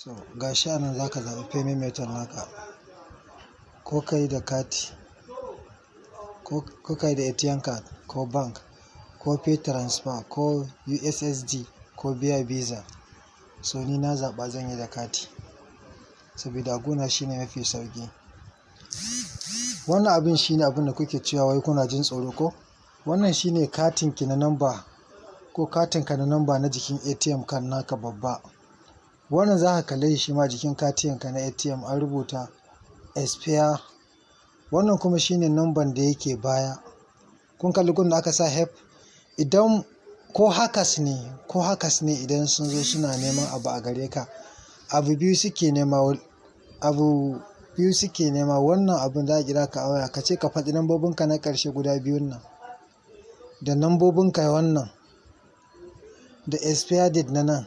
So ga shi anan za ka zaɓi payment method naka, ko kai da kati, ko kai da ATM card ko bank ko pay transfer ko USSD ko biya visa. So ni na zaɓa zan yi da kati saboda a gona shine mafi sauƙi. Wannan abin shine abin da kuke cewa wai kuna jin tsoro ko? Wannan shine katin ki na namba ko katin ka na namba na jikin ATM card naka babba. Wannan za ka kalle shi ma jikin katin ka na ATM an rubuta expire. Wannan kuma shine namban da yake baya. Kun kalli gun da aka sa HEP? Idan ko hackers ne idan sun zo suna neman abu a gare ka, abu biyu suke nema. Wannan abin za a kira ka a waya ka ce ka faɗi lambobinka na ƙarshe guda biyun nan da lambobinka wannan da expire date na nan.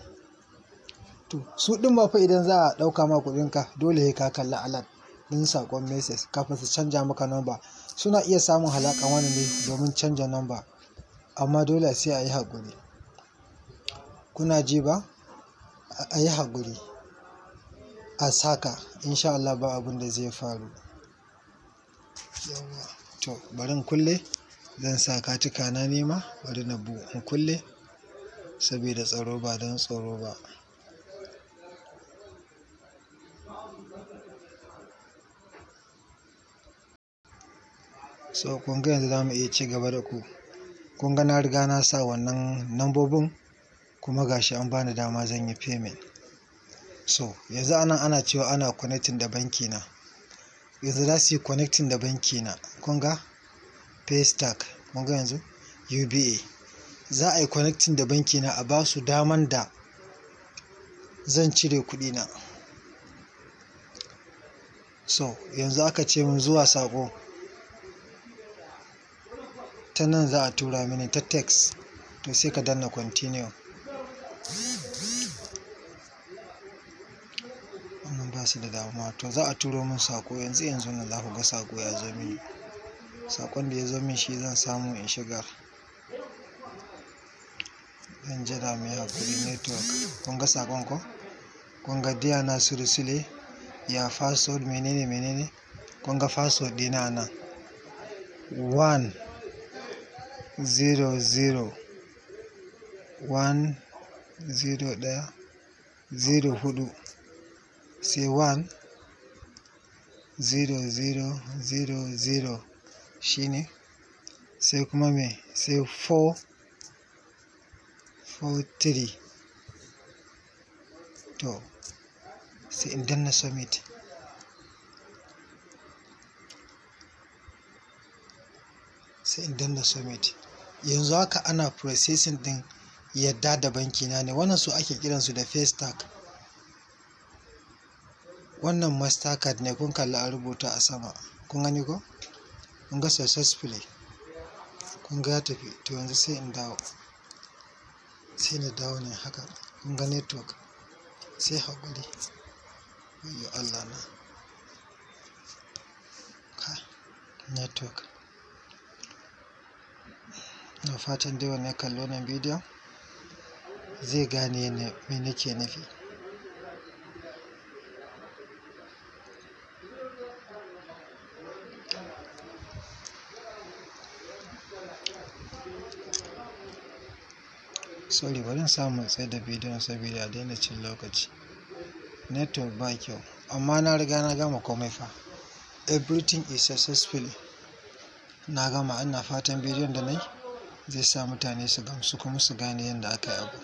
To su ɗin ba fa idan za a ɗauka ma kuɗinka dole sai ka kalli alert ɗin saƙon message kafin su canja maka namba. Suna iya samun halaƙan wani ne domin canja namba, amma dole sai a yi haƙuri. Kuna ji ba? A yi haƙuri a saka, insha Allah ba abin da zai faru. To bari in kulle, zan sa katika na nema, bari na in kulle saboda tsaro ba don tsoro ba. So kun ga yanzu za mu iya ci gaba da ku. Kun ga na riga na sa wannan lambobin kuma gashi an bani dama zan yi payment. So yanzu ana cewa ana connecting da banki na. Yanzu za su yi connecting da banki na. Kun ga Paystack, kun ga yanzu UBA. Za a yi connecting da banki na, a ba su daman da zan cire kuɗi na. So yanzu aka ce min zuwa saƙo ta nan za a tura mini ta text, to sai ka danna continue. Wannan ba su da damuwa. To za a turo min saƙo yanzu nan za ku ga saƙo ya zo mini. Saƙon da ya zo min shi zan samu in shigar. Zan jira mai haƙuri network. Kun ga saƙon ko? Kun ga Dear Nasiru Sule, ya password menene. Kun ga password ɗina nan 100 101 04 sai 10000 shine, sai kuma me, sai 443. To sai in danna submit. Yanzu haka ana processing din yadda da banki na ne. Wannan su ake kiransu da Paystack. Wannan Mastercard ne, kun kalli a rubuta a sama. Kun gani ko? Kun ga successfully. Kun ga ya tafi. To yanzu sai in dawo. Sai na dawo ne haka. Kun ga network. Sai haƙuri. Wayyo Allah na. Network. Na fatan dai wannan kallo nan bidiyon zai gane me nake nufi. Sorry, bari in samu tsaye da bidiyon saboda a daina cin lokaci. Network ba kyau, amma na riga na gama komai fa. Everything is successfully. Na gama. Ina fatan bidiyon da nayi zai sa mutane su gamsu kuma su gane yadda aka yi abu.